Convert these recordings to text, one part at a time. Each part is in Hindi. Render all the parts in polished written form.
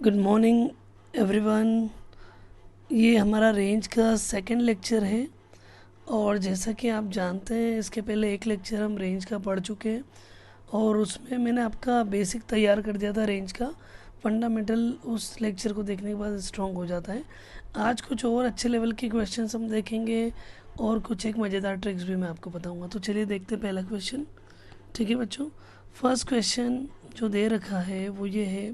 Good morning everyone. ये हमारा रेंज का सेकंड लेक्चर है और जैसा कि आप जानते हैं इसके पहले एक लेक्चर हम रेंज का पढ़ चुके हैं और उसमें मैंने आपका बेसिक तैयार कर दिया था रेंज का फंडामेंटल। उस लेक्चर को देखने के बाद स्ट्रॉन्ग हो जाता है। आज कुछ और अच्छे लेवल के क्वेश्चंस हम देखेंगे और कुछ एक मज़ेदार ट्रिक्स भी मैं आपको बताऊंगा। तो चलिए देखते हैं पहला क्वेश्चन। ठीक है बच्चों, फर्स्ट क्वेश्चन जो दे रखा है वो ये है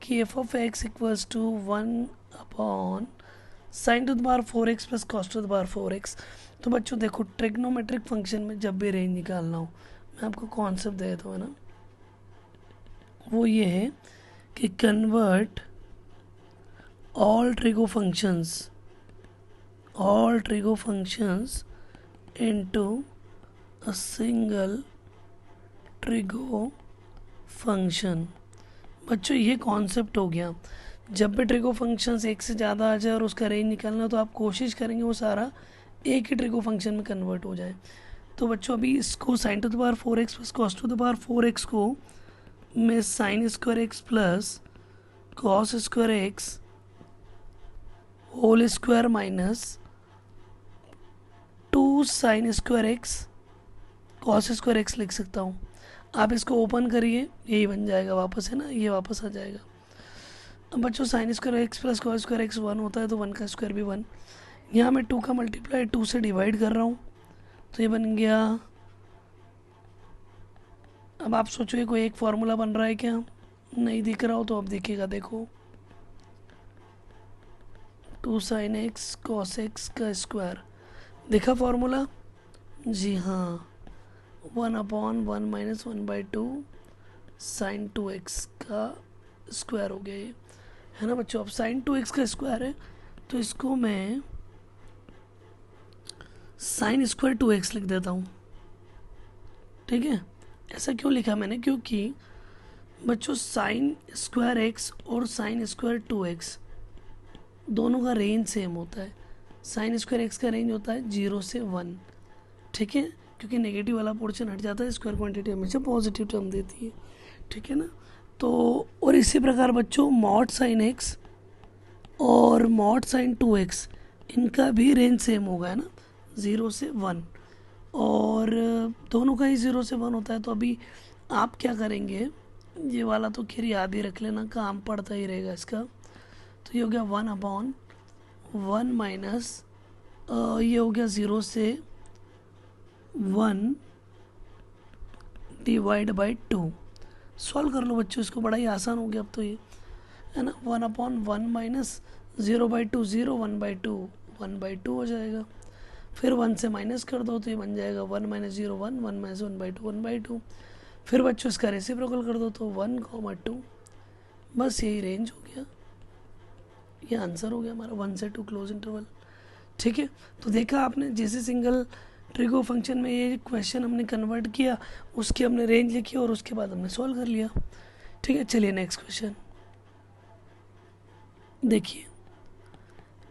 कि f of x equals to 1 upon sine to the power 4x plus cos to the power 4x। तो बच्चों देखो, ट्रिग्नोमेट्रिक फंक्शन में जब भी रेंज निकालना हो, मैं आपको कॉन्सेप्ट दे देता हूँ ना, वो ये है कि convert all trigo functions into a single trigo function. बच्चों ये कॉन्सेप्ट हो गया। जब भी ट्रिगो फंक्शंस एक से ज़्यादा आ जाए और उसका रेंज निकालना, तो आप कोशिश करेंगे वो सारा एक ही ट्रिगो फंक्शन में कन्वर्ट हो जाए। तो बच्चों अभी इसको sine to the power 4x plus cos to the power 4x को मैं sine square x plus cos square x whole square minus 2 sine square x cos square x लिख सकता हूँ। आप इसको ओपन करिए, यही बन जाएगा वापस, है ना, ये वापस आ जाएगा। अब बच्चों sign square x plus cos square x 1 होता है, तो 1 का स्क्वायर भी 1। यहाँ मैं 2 का मल्टीप्लाई 2 से डिवाइड कर रहा हूँ, तो ये बन गया। अब आप सोचो ये कोई एक फार्मूला बन रहा है क्या? नहीं दिख रहा हो तो अब दिखेगा, देखो 2 साइन एक्स कॉस एक्स का स्क्वायर दिखा फार्मूला? जी हाँ, 1/1 माइनस 1/2 साइन 2x का स्क्वायर हो गया ये, है ना बच्चों। अब साइन 2x का स्क्वायर है तो इसको मैं साइन स्क्वायर 2x लिख देता हूँ। ठीक है, ऐसा क्यों लिखा मैंने? क्योंकि बच्चों साइन स्क्वायर एक्स और साइन स्क्वायर 2x दोनों का रेंज सेम होता है। साइन स्क्वायर एक्स का रेंज होता है 0 से 1। ठीक है, क्योंकि नेगेटिव वाला पोर्शन हट जाता है, स्क्वायर क्वांटिटी हमेशा पॉजिटिव टर्म देती है। ठीक है ना। तो और इसी प्रकार बच्चों मॉड साइन एक्स और मॉड साइन 2x इनका भी रेंज सेम होगा, है ना, 0 से 1। और दोनों का ही 0 से 1 होता है। तो अभी आप क्या करेंगे, ये वाला तो खैर याद ही रख लेना, काम पड़ता ही रहेगा इसका। तो ये हो गया 1/1 माइनस ये हो गया 0 से 1 डिवाइड बाई 2। सॉल्व कर लो बच्चों इसको, बड़ा ही आसान हो गया अब तो ये, है ना। 1/1 माइनस 0/2 0, 1/2 1/2 हो जाएगा। फिर 1 से माइनस कर दो तो ये बन जाएगा 1 माइनस 0 1, 1 माइनस 1/2 1/2। फिर बच्चों इसका रेसिप्रोकल कर दो तो 1,2। बस यही रेंज हो गया, ये आंसर हो गया हमारा 1 से 2 क्लोज इंटरवल। ठीक है, तो देखा आपने, जैसे सिंगल ट्रिगो फंक्शन में ये क्वेश्चन हमने कन्वर्ट किया, उसकी हमने रेंज लिखी और उसके बाद हमने सॉल्व कर लिया। ठीक है, चलिए नेक्स्ट क्वेश्चन देखिए।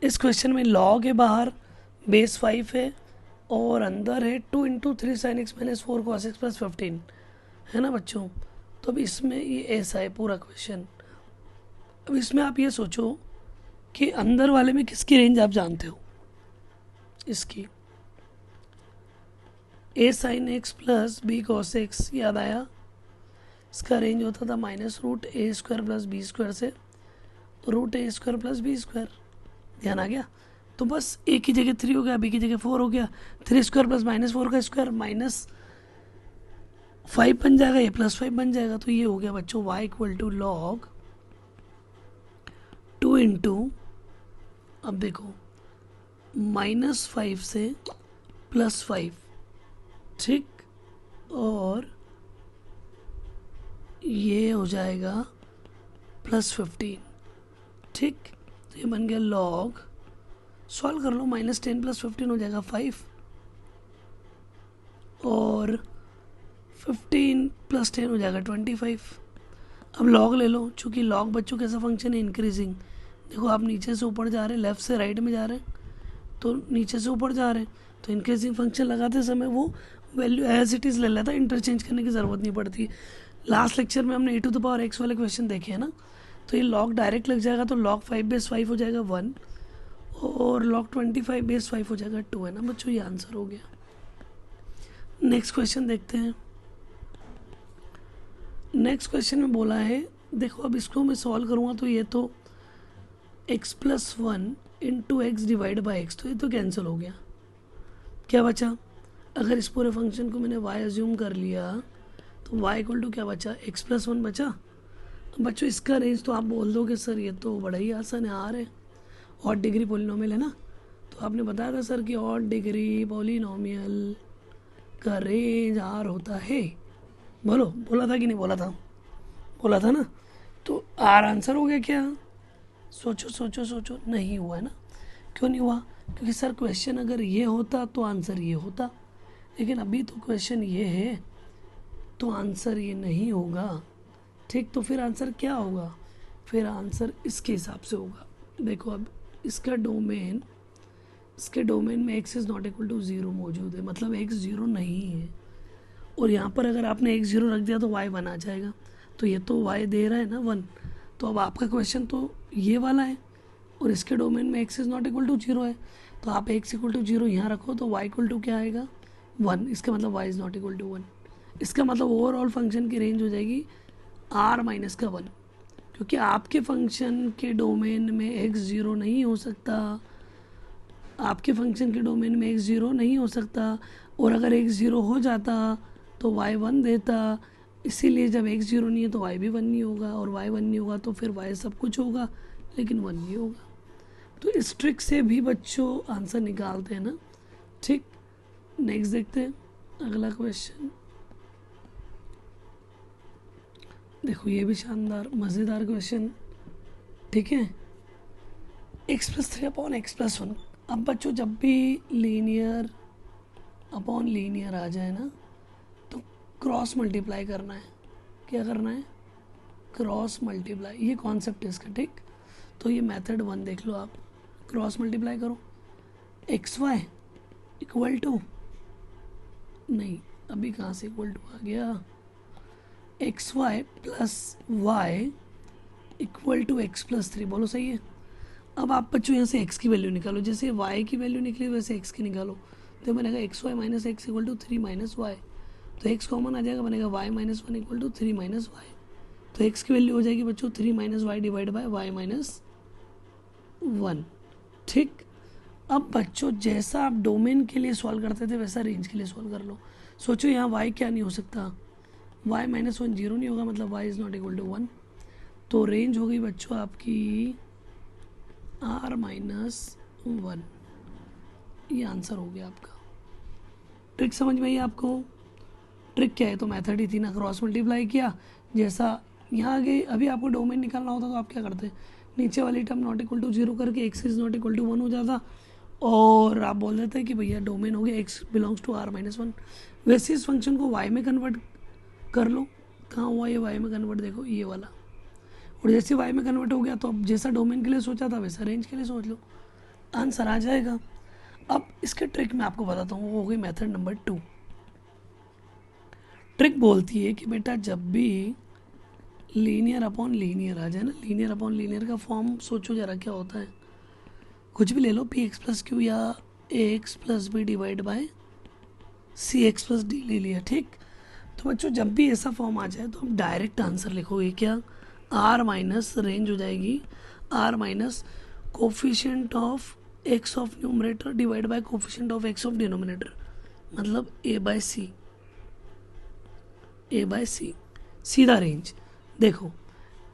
इस क्वेश्चन में लॉग है बाहर, बेस 5 है और अंदर है 2 into 3 sine x minus 4 cos x plus 15, है ना बच्चों। तो अब इसमें ये ऐसा है पूरा क्वेश्चन। अब इसमें आप ये सोचो कि अंदर वाले में किसकी रेंज आप जानते हो, इसकी a sine x plus b cos x याद आया, इसका रेंज होता था minus root a square plus b square से root a square plus b square. ध्यान आ गया? तो बस ए की जगह 3 हो गया, बी की जगह 4 हो गया। 3 स्क्वायर प्लस माइनस 4 का स्क्वायर माइनस 5 बन जाएगा, ये प्लस 5 बन जाएगा। तो ये हो गया बच्चों y equal to log 2 into, अब देखो -5 से +5। ठीक, और ये हो जाएगा +15। ठीक, तो ये बन गया लॉग, सॉल्व कर लो, -10 + 15 हो जाएगा 5 और 15 + 10 हो जाएगा 25। अब लॉग ले लो, चूँकि लॉग बच्चों कैसा फंक्शन है, इंक्रीजिंग। देखो आप नीचे से ऊपर जा रहे हैं, लेफ़्ट से राइट में जा रहे हैं, तो नीचे से ऊपर जा रहे हैं, तो इंक्रीजिंग फंक्शन लगाते समय वो वैल्यू एज इट इज़ ले लेता है, इंटरचेंज करने की ज़रूरत नहीं पड़ती। लास्ट लेक्चर में हमने e to the power x वाले क्वेश्चन देखे हैं ना, तो ये log डायरेक्ट लग जाएगा, तो log 5/5 हो जाएगा 1 और log 25/5 हो जाएगा 2, है ना बच्चों, ये आंसर हो गया। नेक्स्ट क्वेश्चन देखते हैं। नेक्स्ट क्वेश्चन में बोला है, देखो अब इसको मैं सॉल्व करूँगा तो ये तो x+1 into x divide by x, तो ये तो कैंसिल हो गया। क्या बचा? अगर इस पूरे फंक्शन को मैंने y अज्यूम कर लिया तो y इक्वल टू क्या बचा? x+1 बचा। अब बच्चों इसका रेंज तो आप बोल दो कि सर ये तो बड़ा ही आसान है, आर है, ऑड डिग्री पोलिनोमियल है ना। तो आपने बताया था सर कि ऑड डिग्री पोलिनोमियल का रेंज आर होता है। बोलो, बोला था कि नहीं बोला था? बोला था ना। तो आर आंसर हो गया क्या? सोचो सोचो सोचो, नहीं हुआ है ना। क्यों नहीं हुआ? क्योंकि सर क्वेश्चन अगर ये होता तो आंसर ये होता, लेकिन अभी तो क्वेश्चन ये है तो आंसर ये नहीं होगा। ठीक, तो फिर आंसर क्या होगा? फिर आंसर इसके हिसाब से होगा। देखो अब इसके डोमेन में x is not equal to 0 मौजूद है, मतलब x 0 नहीं है। और यहाँ पर अगर आपने x 0 रख दिया तो y 1 आ जाएगा। तो ये तो y दे रहा है ना 1। तो अब आपका क्वेश्चन तो ये वाला है और इसके डोमेन में x is not equal to 0 है। तो आप x इक्वल टू 0 यहाँ रखो तो y इक्वल टू क्या आएगा? 1। इसका मतलब y is not equal to 1। इसका मतलब ओवरऑल फंक्शन की रेंज हो जाएगी r-1, क्योंकि आपके फंक्शन के डोमेन में x 0 नहीं हो सकता। आपके फंक्शन के डोमेन में x 0 नहीं हो सकता, और अगर x 0 हो जाता तो y 1 देता। इसीलिए जब x 0 नहीं है तो y भी 1 नहीं होगा, और y 1 नहीं होगा तो फिर y सब कुछ होगा लेकिन 1 नहीं होगा। तो इस ट्रिक से भी बच्चों आंसर निकालते हैं ना। ठीक, नेक्स्ट देखते हैं अगला क्वेश्चन। देखो ये भी शानदार मज़ेदार क्वेश्चन। ठीक है, x+3/x+1। अब बच्चों जब भी लीनियर अपॉन लीनियर आ जाए ना तो क्रॉस मल्टीप्लाई करना है। क्या करना है? Cross multiply. ये कॉन्सेप्ट है इसका। ठीक, तो ये मेथड 1 देख लो आप। क्रॉस मल्टीप्लाई करो, xy इक्वल टू, नहीं अभी कहाँ से इक्वल टू आ गया, xy plus y equal to x+3। बोलो सही है। अब आप बच्चों यहाँ से x की वैल्यू निकालो, जैसे y की वैल्यू निकली वैसे x की निकालो। तो बनेगा xy minus x equal to 3 minus y. तो x कॉमन आ जाएगा, बनेगा y-1 equal to 3 minus y. तो x की वैल्यू हो जाएगी बच्चों 3 minus Y divide by y-1। ठीक, अब बच्चों जैसा आप डोमेन के लिए सॉल्व करते थे वैसा रेंज के लिए सॉल्व कर लो। सोचो यहाँ y क्या नहीं हो सकता? y-1 0 नहीं होगा, मतलब y is not equal to 1। तो रेंज हो गई बच्चों आपकी r-1। ये आंसर हो गया आपका। ट्रिक समझ में आई आपको? ट्रिक क्या है? तो मेथड ही थी ना, क्रॉस मल्टीप्लाई किया। जैसा यहाँ आगे अभी आपको डोमेन निकालना होता तो आप क्या करते? नीचे वाली टर्म नॉट इक्वल टू 0 करके x is not equal to 1 हो जाता, और आप बोल देते कि भैया डोमेन हो गया x बिलोंग्स टू r-1। वैसे इस फंक्शन को y में कन्वर्ट कर लो। कहाँ हुआ ये y में कन्वर्ट? देखो ये वाला। और जैसे y में कन्वर्ट हो गया तो अब जैसा डोमेन के लिए सोचा था वैसा रेंज के लिए सोच लो, आंसर आ जाएगा। अब इसके ट्रिक मैं आपको बताता हूँ, वो हो गई मेथड नंबर 2। ट्रिक बोलती है कि बेटा जब भी लीनियर अपॉन लीनियर आ जाए ना, लीनियर अपॉन लीनियर का फॉर्म सोचो जरा क्या होता है। कुछ भी ले लो, px+q या ax+b डिवाइड बाय cx+d ले लिया। ठीक, तो बच्चों जब भी ऐसा फॉर्म आ जाए तो हम डायरेक्ट आंसर लिखोगे क्या? r माइनस रेंज हो जाएगी r minus coefficient of x of numerator divide by coefficient of x of denominator, मतलब a बाय c। सीधा रेंज। देखो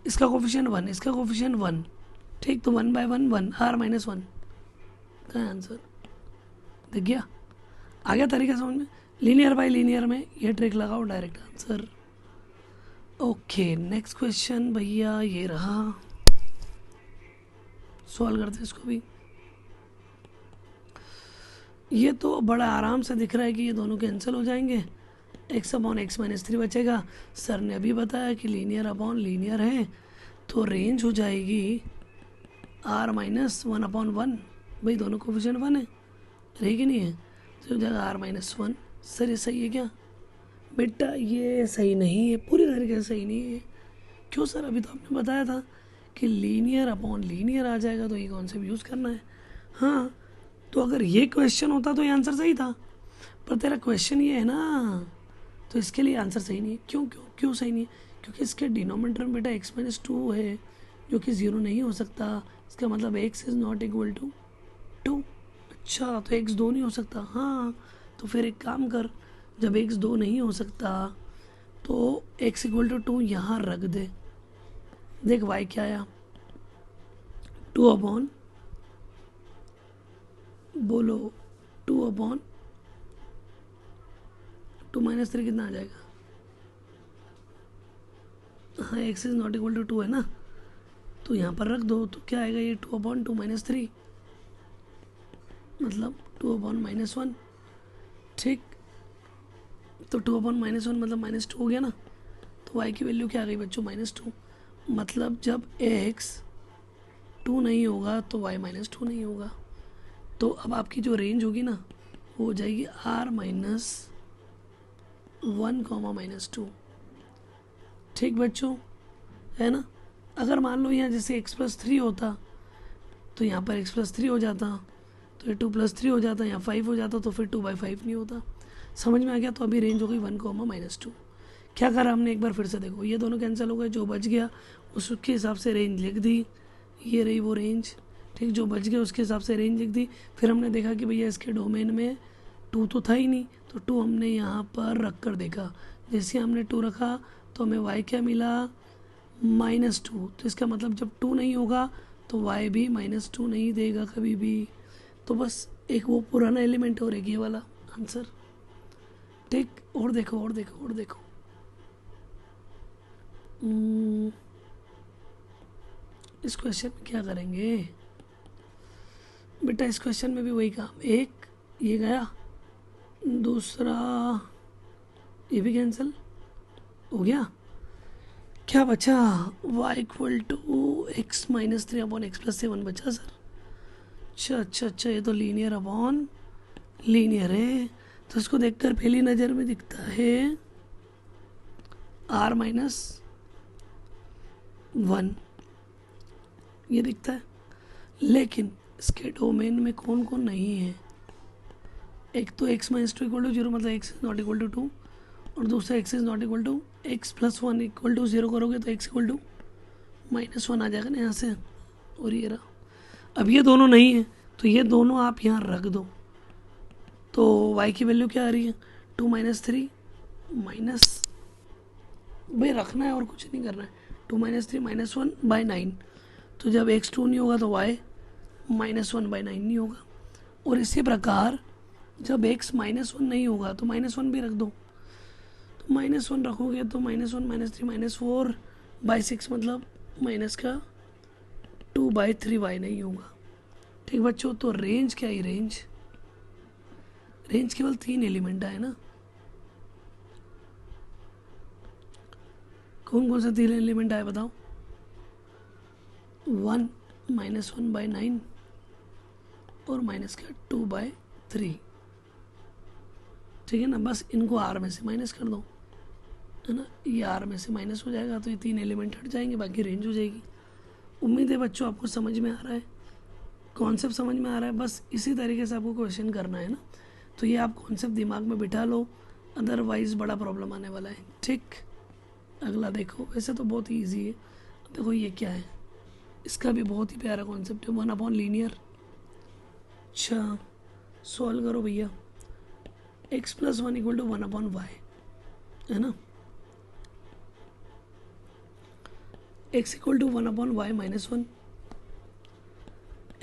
इसका कोफिशिएंट 1, इसका कोफिशिएंट 1। ठीक, तो 1/1 1, r-1 का आंसर। देख गया? आ गया तरीका समझ में? लीनियर बाय लीनियर में ये ट्रिक लगाओ, direct answer. Okay, next question भैया ये रहा, सॉल्व करते इसको भी। ये तो बड़ा आराम से दिख रहा है कि ये दोनों कैंसिल हो जाएंगे, x/(x-3) बचेगा। सर ने अभी बताया कि लीनियर अपॉन लीनियर है तो रेंज हो जाएगी r-1/1। भाई दोनों कोफिशिएंट 1 है, रही कि नहीं है? तो हो जाएगा r-1। सर ये सही है क्या? बेटा ये सही नहीं है, पूरी तरीके से सही नहीं है। क्यों सर? अभी तो आपने बताया था कि लीनियर अपॉन लीनियर आ जाएगा, तो ये कॉन्सेप्ट यूज़ करना है। हाँ, तो अगर ये क्वेश्चन होता तो ये आंसर सही था, पर तेरा क्वेश्चन ये है ना, तो इसके लिए आंसर सही नहीं है। क्यों क्यों क्यों सही नहीं है? क्योंकि इसके डिनोमिनेटर में बेटा x-2 है, जो कि 0 नहीं हो सकता। इसका मतलब x is not equal to 2। अच्छा, तो x 2 नहीं हो सकता। हाँ, तो फिर एक काम कर, जब x 2 नहीं हो सकता तो x इक्वल टू 2 यहाँ रख दे। देख y क्या आया, 2 अपॉन, बोलो 2 अपॉन 2 माइनस 3 कितना आ जाएगा? हाँ, x is not equal to 2 है ना, तो यहाँ पर रख दो। तो क्या आएगा ये 2 अपॉन 2 माइनस 3, मतलब 2 अपॉन माइनस 1। ठीक, तो 2 अपॉन माइनस 1 मतलब -2 हो गया ना। तो y की वैल्यू क्या आ गई बच्चों? -2। मतलब जब x 2 नहीं होगा तो y -2 नहीं होगा। तो अब आपकी जो रेंज होगी ना, वो हो जाएगी R-1, -2। ठीक बच्चों, है ना। अगर मान लो यहाँ जैसे x+3 होता, तो यहाँ पर x+3 हो जाता, तो ये 2+3 हो जाता, यहाँ 5 हो जाता, तो फिर 2/5 नहीं होता। समझ में आ गया? तो अभी रेंज हो गई 1, -2। क्या करा हमने, एक बार फिर से देखो, ये दोनों कैंसिल हो गए, जो बच गया उसके हिसाब से रेंज लिख दी, ये रही वो रेंज। ठीक, जो बच गया उसके हिसाब से रेंज लिख दी। फिर हमने देखा कि भैया इसके डोमेन में 2 तो था ही नहीं, तो 2 हमने यहाँ पर रख कर देखा। जैसे हमने 2 रखा तो हमें y क्या मिला? -2। तो इसका मतलब जब 2 नहीं होगा तो y भी -2 नहीं देगा कभी भी। तो बस एक वो पुराना एलिमेंट और एक ये वाला आंसर। ठीक, और देखो और देखो और देखो। इस क्वेश्चन में क्या करेंगे बेटा? इस क्वेश्चन में भी वही काम, एक ये गया, दूसरा ये भी कैंसिल हो गया। क्या बचा? y इक्वल टू x-3/x+7 बचा सर। अच्छा अच्छा अच्छा, ये तो लीनियर अपॉन लीनियर है, तो इसको देखकर पहली नज़र में दिखता है R-1 ये दिखता है। लेकिन इसके डोमेन में कौन कौन नहीं है? एक तो x-2 इक्वल टू 0 मतलब x is not equal to 2, और दूसरा x is not equal to x+1 equal to 0 करोगे तो x इक्वल टू -1 आ जाएगा ना यहाँ से, और ये रहा। अब ये दोनों नहीं है, तो ये दोनों आप यहाँ रख दो। तो y की वैल्यू क्या आ रही है? 2 - 3 माइनस, भाई रखना है और कुछ नहीं करना है, 2 - 3 -1/9। तो जब x 2 नहीं होगा तो y -1/9 नहीं होगा। और इसी प्रकार जब x -1 नहीं होगा तो -1 भी रख दो। तो -1 रखोगे तो -1 - 3 -4/6 मतलब माइनस का 2/3y नहीं होगा। ठीक बच्चों, तो रेंज क्या है? रेंज केवल 3 एलिमेंट है ना। कौन कौन सा 3 एलिमेंट आए बताओ? 1 -1/9 और माइनस का 2/3। ठीक है ना, बस इनको r में से माइनस कर दो, है ना। ये r में से माइनस हो जाएगा तो ये 3 एलिमेंट हट जाएंगे, बाकी रेंज हो जाएगी। उम्मीद है बच्चों आपको समझ में आ रहा है, कॉन्सेप्ट समझ में आ रहा है। बस इसी तरीके से आपको क्वेश्चन करना है ना, तो ये आप कॉन्सेप्ट दिमाग में बिठा लो, अदरवाइज़ बड़ा प्रॉब्लम आने वाला है। ठीक, अगला देखो, वैसे तो बहुत ही ईजी है। देखो ये क्या है, इसका भी बहुत ही प्यारा कॉन्सेप्ट है, 1/लीनियर। अच्छा, सॉल्व करो भैया। x+1 इक्वल टू 1/y, है ना। x equal to 1/y -1,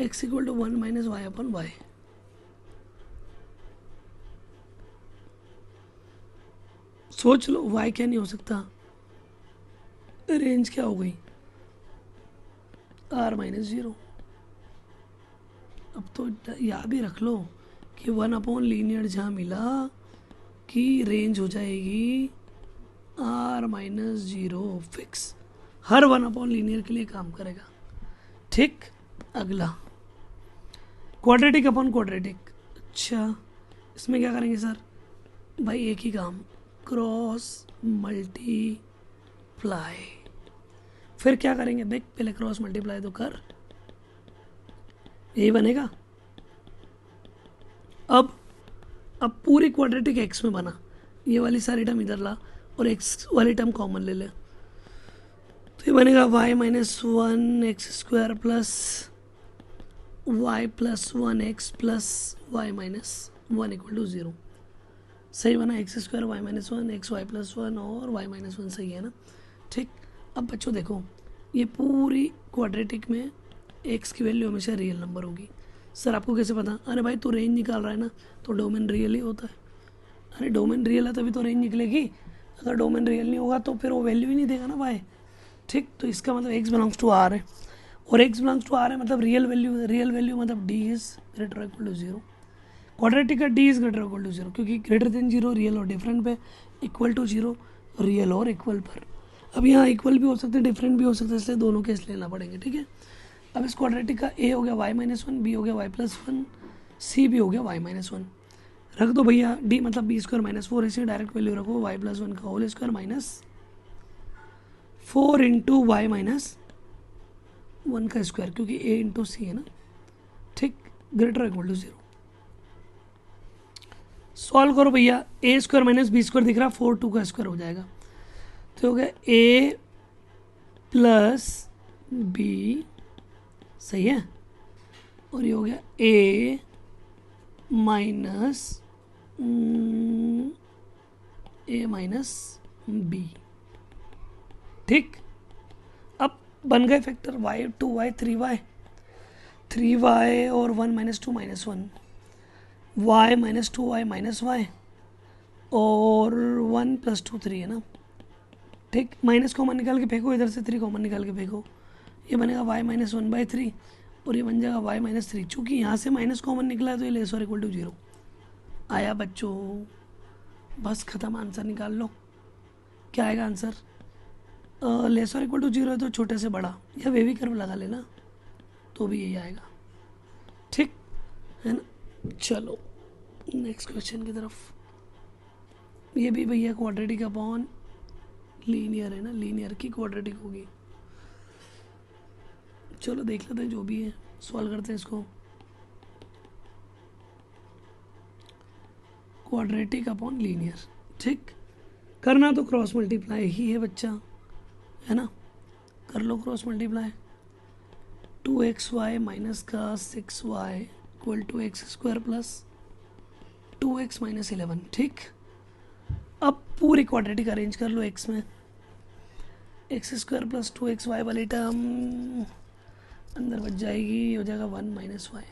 x equal to 1 - y/y। सोच लो y क्या नहीं हो सकता, रेंज क्या हो गई? R-0। अब तो याद ही रख लो कि 1/लीनियर जहाँ मिला कि रेंज हो जाएगी R-0 फिक्स, हर 1/लीनियर के लिए काम करेगा। ठीक, अगला क्वाड्रेटिक अपॉन क्वाड्रेटिक। अच्छा, इसमें क्या करेंगे सर? भाई एक ही काम, क्रॉस मल्टीप्लाई। फिर क्या करेंगे देख, पहले क्रॉस मल्टीप्लाई तो कर, यही बनेगा। अब पूरी क्वाड्रेटिक एक्स में बना, ये वाली सारी टर्म इधर ला और एक्स वाली टर्म कॉमन ले ले, तो ये बनेगा y minus one x square plus y plus one x plus y minus one equal to zero. सही बना, x square y minus one x y plus one और वाई माइनस वन, सही है ना। ठीक, अब बच्चों देखो ये पूरी क्वाड्रेटिक में एक्स की वैल्यू हमेशा रियल नंबर होगी। सर आपको कैसे पता? अरे भाई तू रेंज निकाल रहा है ना, तो डोमेन रियल ही होता है। अरे डोमेन रियल है तभी तो रेंज निकलेगी, अगर डोमेन रियल नहीं होगा तो फिर वो वैल्यू ही नहीं देगा ना भाई। ठीक, तो इसका मतलब एक्स बिलोंग्स टू आर है, और एक्स बिलोंग्स टू आर है मतलब रियल वैल्यू मतलब D is greater equal to zero. Quadratic का D is greater equal to zero, क्योंकि ग्रेटर देन जीरो रियल और डिफरेंट पे, इक्वल टू जीरो रियल और इक्वल पर। अब यहाँ इक्वल भी हो सकते हैं डिफरेंट भी हो सकते हैं, इसलिए दोनों केस लेना पड़ेंगे। ठीक है, अब इस क्वाड्रेटिक का ए हो गया वाई माइनस वन, बी हो गया वाई प्लस वन, सी भी हो गया वाई माइनस वन। रख दो भैया डी मतलब बी स्क्वायर माइनस फोर, इसे डायरेक्ट वैल्यू रखो वाई प्लस वन का whole square minus four into y minus one का स्क्वायर, क्योंकि ए इंटू सी है ना। ठीक, greater equal to zero. Solve करो भैया, a square minus b square दिख रहा, फोर टू का स्क्वायर हो जाएगा, तो हो गया ए प्लस बी, सही है, और ये हो गया ए माइनस बी। ठीक, अब बन गए factor y two y three y और one minus two minus one, y minus two y minus y और वन प्लस टू थ्री है ना। ठीक, माइनस कॉमन निकाल के फेंको, इधर से थ्री कॉमन निकाल के फेंको, ये बनेगा y minus one by three और ये बन जाएगा वाई माइनस थ्री। चूँकि यहाँ से माइनस कॉमन निकला है तो ये लेस और इक्वल टू जीरो आया बच्चों। बस खत्म, आंसर निकाल लो। क्या आएगा आंसर? लेस और इक्वल टू जीरो है तो छोटे से बड़ा, या वेवी कर्व लगा लेना तो भी यही आएगा। ठीक है ना, चलो नेक्स्ट क्वेश्चन की तरफ। ये भी भैया क्वाड्रेटिक अपॉन लीनियर है ना, लीनियर की क्वाड्रेटिक होगी। चलो देख लेते हैं, जो भी है सॉल्व करते हैं इसको। क्वाड्रेटिक अपॉन लीनियर, ठीक, करना तो क्रॉस मल्टीप्लाई ही है बच्चा, है ना। कर लो cross multiply, two x y minus का six y equal to x square plus two x minus 11। ठीक, अब पूरी क्वाड्रेटिक अरेंज कर लो एक्स में, x square plus two x y वाली टर्म अंदर बच जाएगी, हो जाएगा वन माइनस वाई,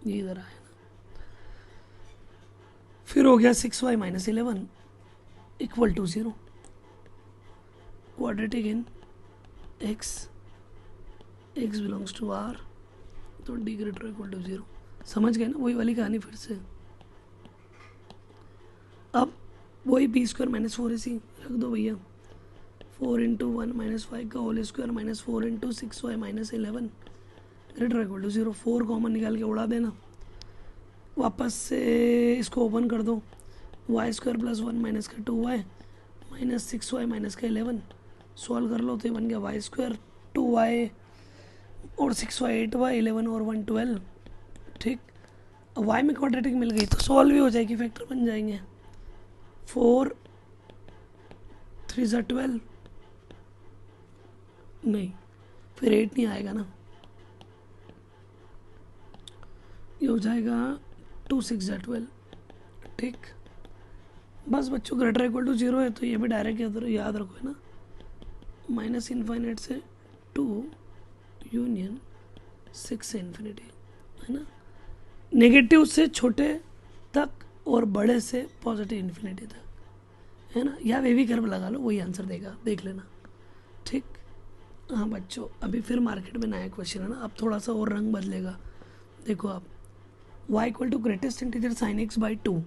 ये इधर आया ना। फिर हो गया six y minus 11 equal to zero. Quadratic in x, x belongs to R, तो D greater equal to zero. समझ गए ना, वही वाली कहानी फिर से। अब वही बी स्क्वायर माइनस फोर इसी रख दो भैया, four into one minus five का whole square minus four into six y minus 11 greater equal to zero. Four common निकाल के उड़ा देना, वापस से इसको ओपन कर दो, y square plus one minus का two y minus six y minus का 11 सॉल्व कर लो, तो ये बन गया वाई स्क्वायर टू वाई और सिक्स वाई एट वाई 11 और वन 12। ठीक, अब वाई में क्वाड्रेटिक मिल गई तो सॉल्व भी हो जाएगी, फैक्टर बन जाएंगे। फोर थ्री ज़ा 12, नहीं फिर 8 नहीं आएगा ना, ये हो जाएगा टू सिक्स ज़ा 12। ठीक, बस बच्चों ग्रेटर इक्वल टू जीरो है तो ये भी डायरेक्ट याद रखो, है ना, माइनस इन्फाइनाइट से टू यूनियन सिक्स से इन्फिनिटी, है ना, नेगेटिव से छोटे तक और बड़े से पॉजिटिव इन्फिनिटी तक, है ना, या वे भी कर्व लगा लो, वही आंसर देगा, देख लेना। ठीक, हाँ बच्चों अभी फिर मार्केट में नया क्वेश्चन है ना, अब थोड़ा सा और रंग बदलेगा। देखो आप, y equal to greatest integer sine x by two,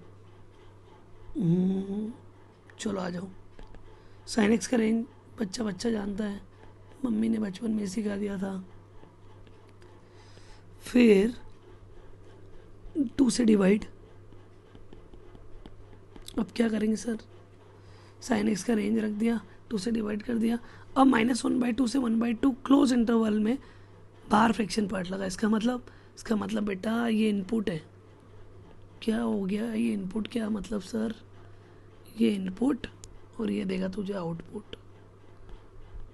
चलो आ जाओ। साइन एक्स का रेंज बच्चा बच्चा जानता है, मम्मी ने बचपन में सिखा दिया था। फिर टू से डिवाइड, अब क्या करेंगे सर, साइन एक्स का रेंज रख दिया, 2 से डिवाइड कर दिया। अब -1/2 से 1/2 क्लोज इंटरवल में बाहर फ्रैक्शन पार्ट लगा। इसका मतलब बेटा ये इनपुट है। क्या हो गया ये इनपुट? क्या मतलब सर? ये इनपुट और ये देगा तुझे आउटपुट।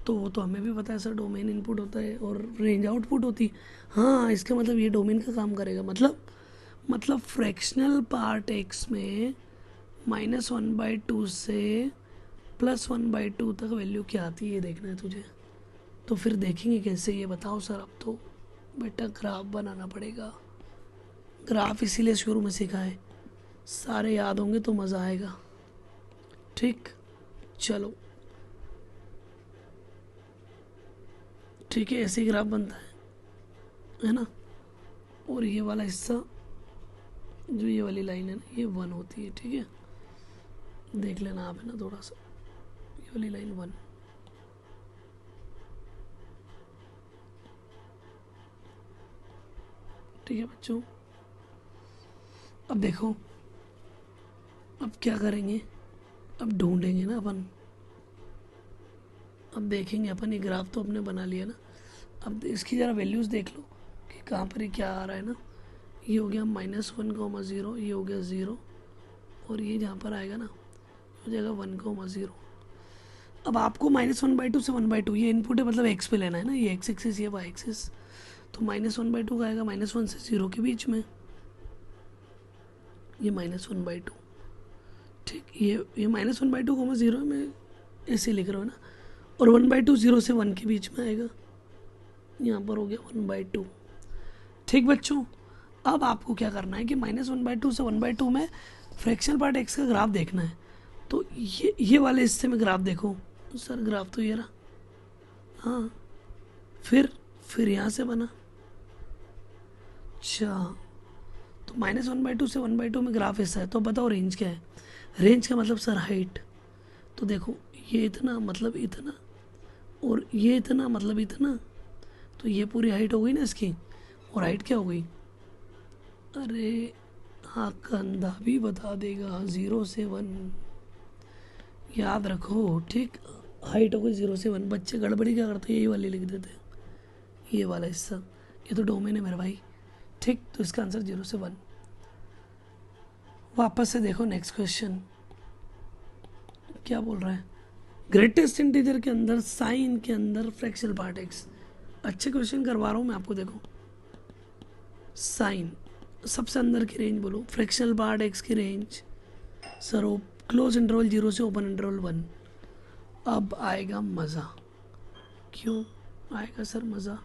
तो वो तो हमें भी पता है सर, डोमेन इनपुट होता है और रेंज आउटपुट होती है। हाँ, इसका मतलब ये डोमेन का काम करेगा। मतलब फ्रैक्शनल पार्ट एक्स में -1/2 से +1/2 तक वैल्यू क्या आती है ये देखना है तुझे। तो फिर देखेंगे कैसे, ये बताओ सर। अब तो बेटा ग्राफ बनाना पड़ेगा। ग्राफ इसीलिए शुरू में सिखाए, सारे याद होंगे तो मज़ा आएगा। ठीक, चलो ठीक है, ऐसे ही ग्राफ बनता है ना। और ये वाला हिस्सा, जो ये वाली लाइन है ना, ये 1 होती है। ठीक है, देख लेना आप, है ना, थोड़ा सा। ये वाली लाइन 1, ठीक है बच्चों। अब देखो, अब क्या करेंगे? अब ढूंढेंगे ना अपन। अब देखेंगे अपन, ये ग्राफ तो अपने बना लिया ना। अब इसकी ज़रा वैल्यूज़ देख लो कि कहाँ पर ये क्या आ रहा है ना। ये हो गया -1,0, ये हो गया 0, और ये जहाँ पर आएगा ना हो जाएगा 1,0। अब आपको -1/2 से 1/2, ये इनपुट है मतलब एक्स पे लेना है ना। ये एक्स एक्सिस, ये वाई एक्सिस। तो -1/2 का आएगा -1 से 0 के बीच में, ये -1/2। ठीक, ये -1/2, 0 में ऐसे लिख रहा हूँ ना। और 1/2 0 से 1 के बीच में आएगा, यहाँ पर हो गया 1/2। ठीक बच्चों, अब आपको क्या करना है कि -1/2 से 1/2 में फ्रैक्शनल पार्ट एक्स का ग्राफ देखना है। तो ये वाले हिस्से में ग्राफ देखो सर। ग्राफ तो ये रहा। हाँ, फिर यहाँ से बना। अच्छा, तो -1/2 से 1/2 में ग्राफ ऐसा है। तो बताओ रेंज क्या है? रेंज का मतलब सर हाइट। तो देखो, ये इतना मतलब इतना, और ये इतना मतलब इतना। तो ये पूरी हाइट हो गई ना इसकी। और हाइट क्या हो गई? अरे हाँ, कंधा भी बता देगा, 0 से 1 याद रखो। ठीक, हाइट हो गई 0 से 1। बच्चे गड़बड़ी क्या करते हैं, यही वाली लिख देते हैं, ये वाला हिस्सा। ये तो डोमेन है मेरा भाई। ठीक, तो इसका आंसर 0 से 1। वापस से देखो नेक्स्ट क्वेश्चन क्या बोल रहा है। ग्रेटेस्ट इंटीजर के अंदर, साइन के अंदर फ्रैक्शनल पार्ट एक्स। अच्छे क्वेश्चन करवा रहा हूँ मैं आपको। देखो, साइन सबसे अंदर की रेंज बोलो, फ्रैक्शनल पार्ट एक्स की रेंज सर क्लोज इंटरवल 0 से ओपन इंटरवल 1। अब आएगा मज़ा। क्यों आएगा सर मज़ा?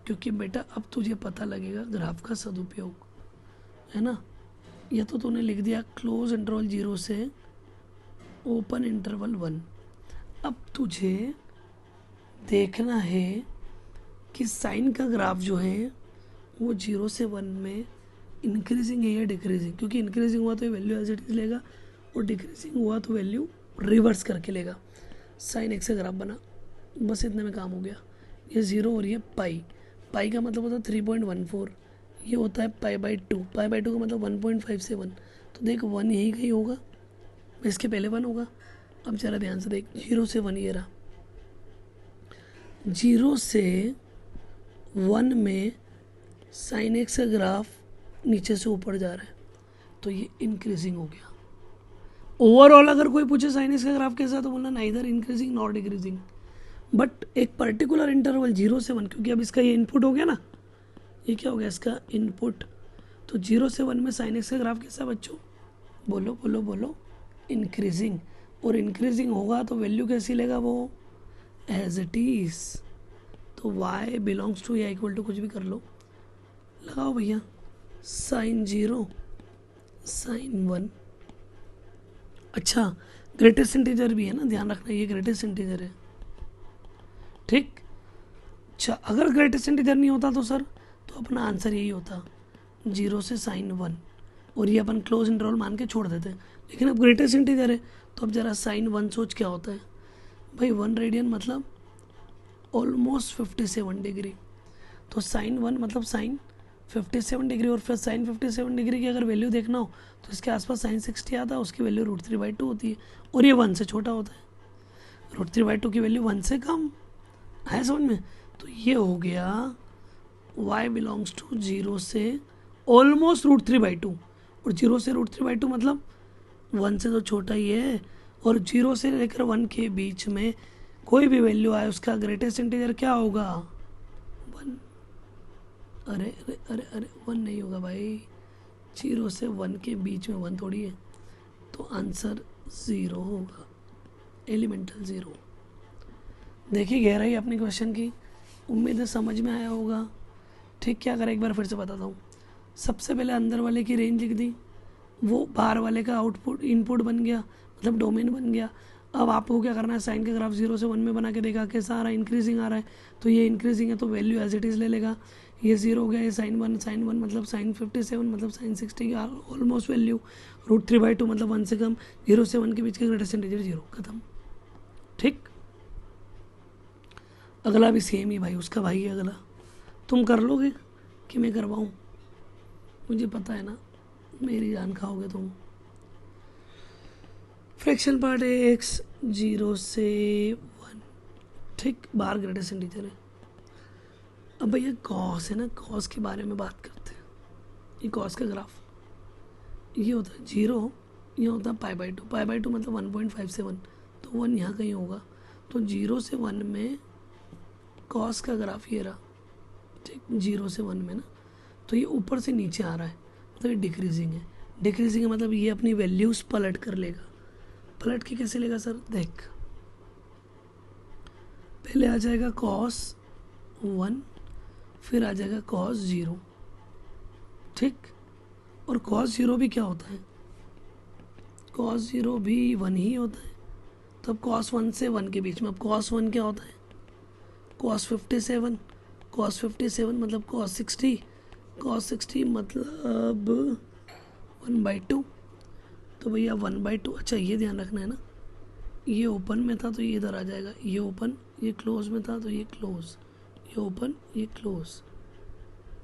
क्योंकि बेटा अब तुझे पता लगेगा ग्राफ का सदुपयोग, है ना। ये तो तूने लिख दिया क्लोज इंटरवल 0 से ओपन इंटरवल 1। अब तुझे देखना है कि साइन का ग्राफ जो है वो 0 से 1 में इंक्रीजिंग है या डिक्रीजिंग। क्योंकि इंक्रीजिंग हुआ तो ये वैल्यू एज इट इज लेगा, और डिक्रीजिंग हुआ तो वैल्यू रिवर्स करके लेगा। साइन एक्स का ग्राफ बना, बस इतने में काम हो गया। ये 0 और ये पाई का मतलब होता है 3.14। ये होता है पाई/2 का मतलब 1.57। तो देख 1 यही कहीं होगा, इसके पहले 1 होगा। अब जरा ध्यान से देख, 0 से 1 ये रहा। 0 से 1 में साइन एक्स का ग्राफ नीचे से ऊपर जा रहा है, तो ये इंक्रीजिंग हो गया। ओवरऑल अगर कोई पूछे साइन एक्स का ग्राफ कैसा, तो बोलना neither increasing not decreasing. But एक पर्टिकुलर इंटरवल 0 से 1, क्योंकि अब इसका ये इनपुट हो गया ना, ये क्या हो गया इसका इनपुट। तो 0 से 1 में साइन एक्स का ग्राफ कैसा बच्चों? बोलो बोलो बोलो, इंक्रीजिंग। और इंक्रीजिंग होगा तो वैल्यू कैसी लेगा वो? As it is. तो y बिलोंग्स टू या इक्वल टू कुछ भी कर लो, लगाओ भैया। Sine 0 sine 1। अच्छा, ग्रेटेस्ट इंटीजर भी है ना, ध्यान रखना, ये ग्रेटेस्ट इंटीजर है। ठीक, अच्छा, अगर ग्रेटेस्ट इंटीजर नहीं होता तो सर, तो अपना आंसर यही होता 0 से साइन 1, और ये अपन क्लोज इंटरवल मान के छोड़ देते हैं। लेकिन अब ग्रेटेस्ट इंटीजर है, तो अब जरा साइन 1 सोच क्या होता है भाई। 1 रेडियन मतलब ऑलमोस्ट 57 डिग्री। तो साइन 1 मतलब साइन 57 डिग्री और फिर साइन 57 डिग्री की अगर वैल्यू देखना हो तो इसके आसपास साइन 60 आता है, उसकी वैल्यू √3/2 होती है और ये 1 से छोटा होता है। √3/2 की वैल्यू 1 से कम, है समझ में? तो ये हो गया y बिलोंग्स टू 0 से ऑलमोस्ट √3/2, और 0 से √3/2 मतलब 1 से तो छोटा ही है, और 0 से लेकर 1 के बीच में कोई भी वैल्यू आए उसका ग्रेटेस्ट इंटीजर क्या होगा? 1। अरे अरे अरे अरे 1 नहीं होगा भाई, 0 से 1 के बीच में 1 थोड़ी है, तो आंसर 0 होगा, एलिमेंटल 0। देखिए गहराई अपने क्वेश्चन की, उम्मीद है समझ में आया होगा। ठीक, क्या करें एक बार फिर से बताता हूँ। सबसे पहले अंदर वाले की रेंज लिख दी, वो बाहर वाले का आउटपुट इनपुट बन गया, मतलब डोमेन बन गया। अब आपको क्या करना है, साइन का ग्राफ 0 से 1 में बना के देखा कैसा आ रहा है, इंक्रीजिंग आ रहा है, तो ये इंक्रीजिंग है तो वैल्यू एज इट इज़ ले लेगा। ये 0 हो गया, ये साइन 1 मतलब साइन 57 मतलब साइन 60 की ऑलमोस्ट वैल्यू, √3/2 मतलब 1 से कम, 0 से 1 के बीच का ग्रेटेस्ट इंटीजर 0, खत्म। ठीक, अगला भी सेम ही भाई, उसका भाई है अगला। तुम कर लोगे कि मैं करवाऊँ? मुझे पता है ना, मेरी जान खाओगे तुम। फ्रैक्शन पार्ट है x 0 से 1, ठीक, बाहर ग्रेटेस्ट इंटीजर है। अब भैया कॉस है ना, कॉस के बारे में बात करते हैं। ये कॉस का ग्राफ ये होता है 0, ये होता है π/2, π/2 मतलब 1.57, तो 1 यहाँ कहीं होगा, तो 0 से 1 में कॉस का ग्राफ ये रहा, ठीक, 0 से 1 में ना, तो ये ऊपर से नीचे आ रहा है, मतलब ये डिक्रीजिंग है। डिक्रीजिंग है मतलब ये अपनी वैल्यूज पलट कर लेगा। पलट के कैसे लेगा सर? देख, पहले आ जाएगा cos 1, फिर आ जाएगा cos 0, ठीक, और cos 0 भी क्या होता है? cos 0 भी 1 ही होता है, तब cos 1 से 1 के बीच में। अब cos 1 क्या होता है? cos 57, cos 57 मतलब cos 60, cos 60 मतलब 1/2, तो भैया 1/2। अच्छा ये ध्यान रखना है ना, ये ओपन में था तो ये इधर आ जाएगा, ये ओपन, ये क्लोज में था तो ये क्लोज, ये ओपन, ये क्लोज,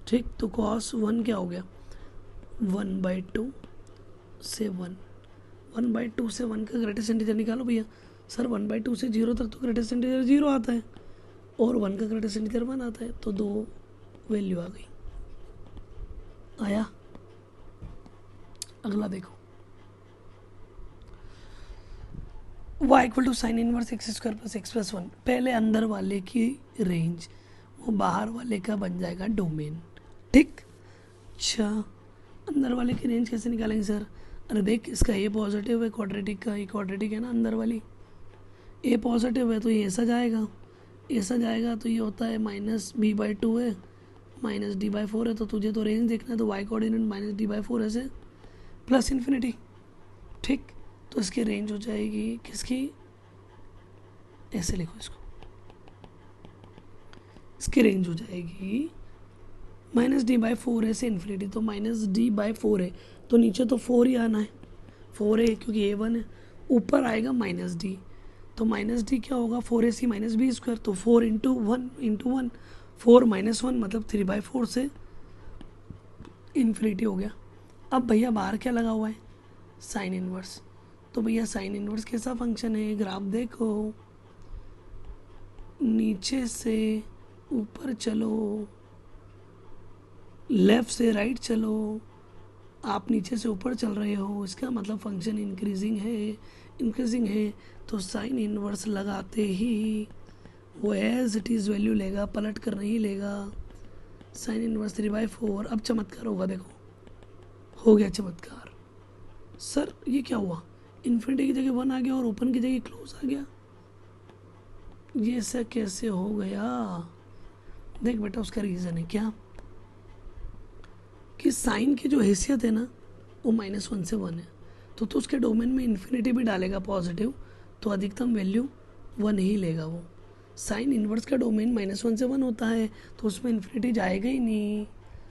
ठीक। तो cos 1 क्या हो गया? 1/2 से 1, 1/2 से 1 का ग्रेटेस्ट इंटीजर निकालो भैया। सर 1/2 से 0 तक तो ग्रेटेस्ट इंटीजर 0 आता है और 1 का ग्रेटेस्ट इंटीजर 1 आता है, तो 2 वैल्यू आ गई। आया? अगला देखो, y equal to sine inverse x² + x+1। पहले अंदर वाले की रेंज, वो बाहर वाले का बन जाएगा डोमेन, ठीक। अच्छा, अंदर वाले की रेंज कैसे निकालेंगे सर? अरे देख, इसका ए पॉजिटिव है, क्वाड्रेटिक का, ये क्वाड्रेटिक है ना, अंदर वाली ए पॉजिटिव है तो ये ऐसा जाएगा, ऐसा जाएगा, तो ये होता है -b/2 है, -d/4 है, तो तुझे तो रेंज देखना है, तो y कोऑर्डिनेट -d/4 ऐसे प्लस इन्फिनिटी, ठीक। तो इसकी रेंज हो जाएगी किसकी? ऐसे लिखो इसको, इसकी रेंज हो जाएगी -d/4 है से इन्फिनिटी, तो -d/4 है तो नीचे तो 4 ही आना है, 4 है क्योंकि a1 है, ऊपर आएगा -d, तो -d क्या होगा? 4ac - b², तो 4 × 1 × 1, 4 - 1 मतलब 3/4 से इन्फिनिटी हो गया। अब भैया बाहर क्या लगा हुआ है? Sine inverse. तो भैया साइन इनवर्स कैसा फंक्शन है? ग्राफ देखो, नीचे से ऊपर चलो, लेफ्ट से राइट चलो, आप नीचे से ऊपर चल रहे हो, इसका मतलब फंक्शन इंक्रीजिंग है, तो साइन इनवर्स लगाते ही वो एज इट इज़ वैल्यू लेगा, पलट कर नहीं लेगा। Sine inverse 3/4। अब चमत्कार होगा, देखो हो गया चमत्कार। सर ये क्या हुआ? इन्फिनिटी की जगह 1 आ गया और ओपन की जगह क्लोज आ गया, ये ऐसा कैसे हो गया? देख बेटा, उसका रीज़न है क्या कि साइन की जो हैसियत है ना वो -1 से 1 है, तो उसके डोमेन में इन्फिनिटी भी डालेगा पॉजिटिव, तो अधिकतम वैल्यू 1 ही लेगा वो। साइन इनवर्स का डोमेन -1 से 1 होता है, तो उसमें इन्फिनिटी जाएगा ही नहीं,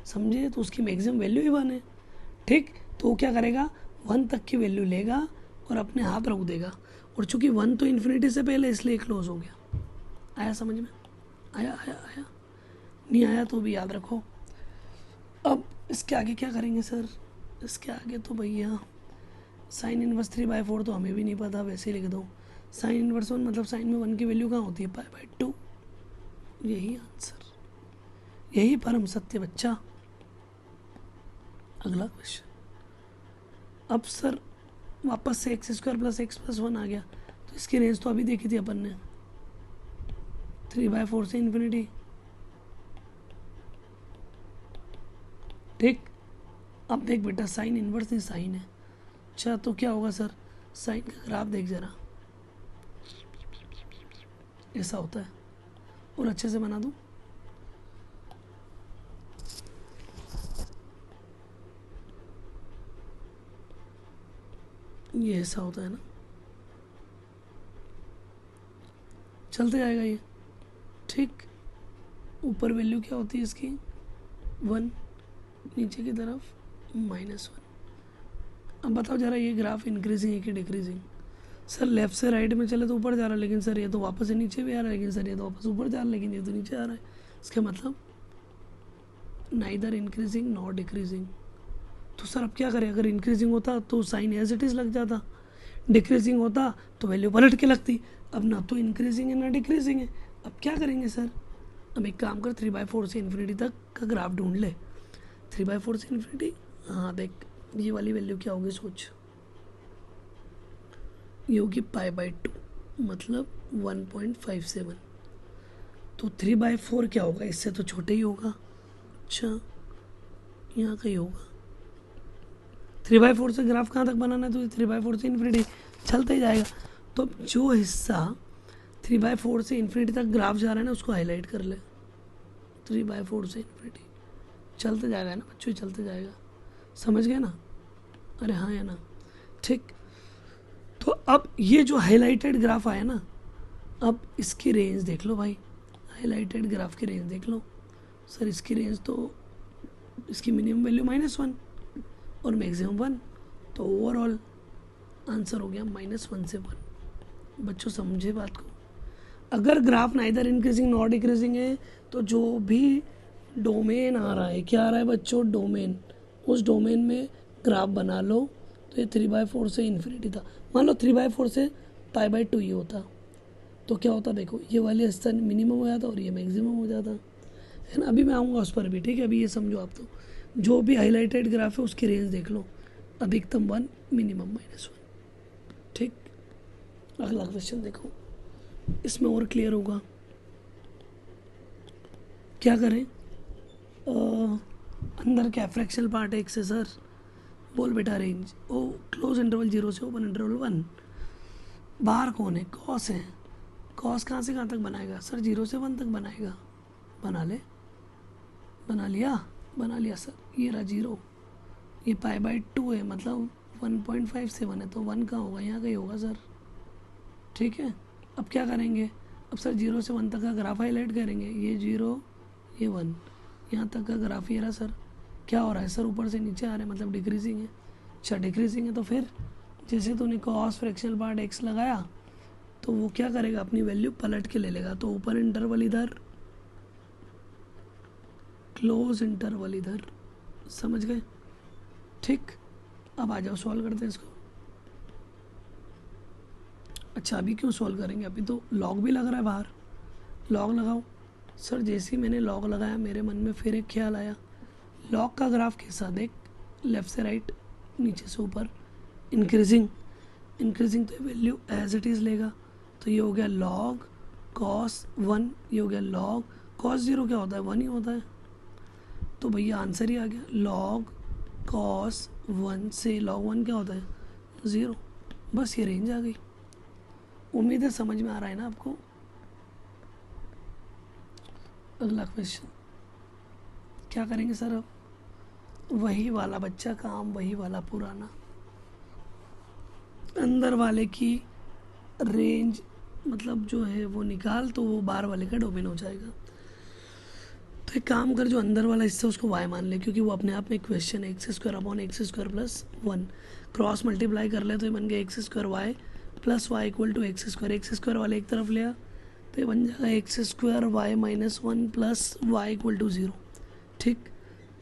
समझे? तो उसकी मैक्सिमम वैल्यू ही 1 है, ठीक। तो वो क्या करेगा? 1 तक की वैल्यू लेगा और अपने हाथ रख देगा, और चूंकि 1 तो इन्फिनिटी से पहले, इसलिए क्लोज हो गया। आया समझ में? आया? नहीं आया तो भी याद रखो। अब इसके आगे क्या करेंगे सर? इसके आगे तो भैया साइन इनवर्स 3/4 तो हमें भी नहीं पता, वैसे ही लिख दो। साइन इनवर्स 1 मतलब साइन में 1 की वैल्यू कहाँ होती है? π/2। यही आंसर, यही परम सत्य बच्चा। अगला क्वेश्चन। अब सर वापस से x² + x + 1 आ गया, तो इसकी रेंज तो अभी देखी थी अपन ने, 3/4 से इन्फिनिटी। ठीक, अब देख बेटा साइन इनवर्स नहीं साइन है। अच्छा तो क्या होगा सर? साइन का ग्राफ देख जरा, ऐसा होता है। और अच्छे से बना दूं, ये ऐसा होता है ना, चलते जाएगा ये। ठीक, ऊपर वैल्यू क्या होती है इसकी? 1, नीचे की तरफ -1। अब बताओ जरा ये ग्राफ इंक्रीजिंग है कि डिक्रीजिंग? सर लेफ्ट से राइट में चले तो ऊपर जा रहा है, लेकिन सर ये तो वापस से नीचे भी आ रहा है, लेकिन सर ये तो वापस ऊपर जा रहा है, लेकिन ये तो नीचे आ रहा है। इसका मतलब नाइदर इंक्रीजिंग नॉर डिक्रीजिंग। तो सर अब क्या करें? अगर इंक्रीजिंग होता तो साइन एज इट इज लग जाता, डिक्रीजिंग होता तो वैल्यू पलट के लगती। अब ना तो इंक्रीजिंग है ना डिक्रीजिंग है, अब क्या करेंगे सर? अब एक काम कर, 3/4 से इन्फिनिटी तक का ग्राफ ढूंढ ले। 3/4 से इन्फिनिटी, हाँ देख ये वाली वैल्यू क्या होगी सोच, ये होगी π/2 मतलब 1.57। तो 3/4 क्या होगा? इससे तो छोटे ही होगा। अच्छा यहाँ का ही होगा। 3/4 से ग्राफ कहाँ तक बनाना है? तो 3/4 से इन्फिनिटी चलता ही जाएगा। तो जो हिस्सा 3/4 से इन्फिनिटी तक ग्राफ जा रहा है ना, उसको हाईलाइट कर ले। 3/4 से इन्फिनिटी चलते जाएगा ना बच्चों, चलते जाएगा, समझ गए ना? अरे हाँ या ना? ठीक, तो अब ये जो हाईलाइटेड ग्राफ आया ना, अब इसकी रेंज देख लो भाई, हाईलाइटेड ग्राफ की रेंज देख लो। सर इसकी रेंज तो, इसकी मिनिमम वैल्यू -1 और मैक्सिमम 1, तो ओवरऑल आंसर हो गया -1 से 1। बच्चों समझे बात को? अगर graph neither increasing not decreasing है, तो जो भी डोमेन आ रहा है, क्या आ रहा है बच्चों? डोमेन, उस डोमेन में ग्राफ बना लो। तो ये 3/4 से इन्फिनिटी था, मान लो 3/4 से π/2 ये होता, तो क्या होता देखो, ये वाले हिस्सा मिनिमम हो जाता और ये मैक्सिमम हो जाता है ना। अभी मैं आऊँगा उस पर भी, ठीक है? अभी ये समझो आप, तो जो भी हाईलाइटेड ग्राफ है उसकी रेंज देख लो, अधिकतम 1 मिनिमम -1। ठीक, अगला क्वेश्चन देखो, इसमें और क्लियर होगा। क्या करें? अंदर क्या फ्रैक्शनल पार्ट है x से सर, बोल बेटा रेंज। ओ क्लोज इंटरवल 0 से ओपन इंटरवल 1। बाहर कौन है? कॉस है। कॉस कहाँ से कहाँ तक बनाएगा सर? 0 से 1 तक बनाएगा। बना ले, बना लिया सर। ये रहा 0, ये π/2 है मतलब 1.57 है, तो 1 कहाँ होगा? यहाँ का ही होगा सर। ठीक है, अब क्या करेंगे? अब सर 0 से 1 तक का ग्राफ हाईलाइट करेंगे। ये 0, ये 1, यहाँ तक का ग्राफ ये रहा सर। क्या हो रहा है सर? ऊपर से नीचे आ रहा है, मतलब डिक्रीजिंग है। अच्छा डिक्रीजिंग है, तो फिर जैसे तूने कॉस फ्रैक्शनल पार्ट x लगाया, तो वो क्या करेगा? अपनी वैल्यू पलट के ले लेगा। तो ऊपर इंटरवल इधर, क्लोज इंटरवल इधर, समझ गए? ठीक, अब आ जाओ सॉल्व करते हैं इसको। अच्छा अभी क्यों सॉल्व करेंगे? अभी तो लॉग भी लग रहा है बाहर, लॉग लगाओ। सर जैसे ही मैंने लॉग लगाया, मेरे मन में फिर एक ख्याल आया, लॉग का ग्राफ कैसा? देख, लेफ्ट से राइट, नीचे से ऊपर, इंक्रीजिंग। इंक्रीजिंग तो वैल्यू एज इट इज़ लेगा। तो ये हो गया लॉग कॉस 1, ये हो गया लॉग कॉस 0। क्या होता है? 1 ही होता है। तो भैया आंसर ही आ गया, लॉग कॉस 1 से लॉग 1 क्या होता है? 0। बस ये रेंज आ गई। उम्मीद है समझ में आ रहा है ना आपको? अगला क्वेश्चन क्या करेंगे सर? अब वही वाला बच्चा काम, वही वाला पुराना, अंदर वाले की रेंज मतलब जो है वो निकाल, तो वो बाहर वाले का डोमेन हो जाएगा। तो एक काम कर, जो अंदर वाला हिस्सा उसको y मान ले, क्योंकि वो अपने आप में क्वेश्चन है। x² + 1 क्रॉस मल्टीप्लाई कर ले, तो ये बन गया x² + y = x²। x² वाले एक तरफ लिया तो ये बन जाएगा x² y - 1 + y = 0। ठीक,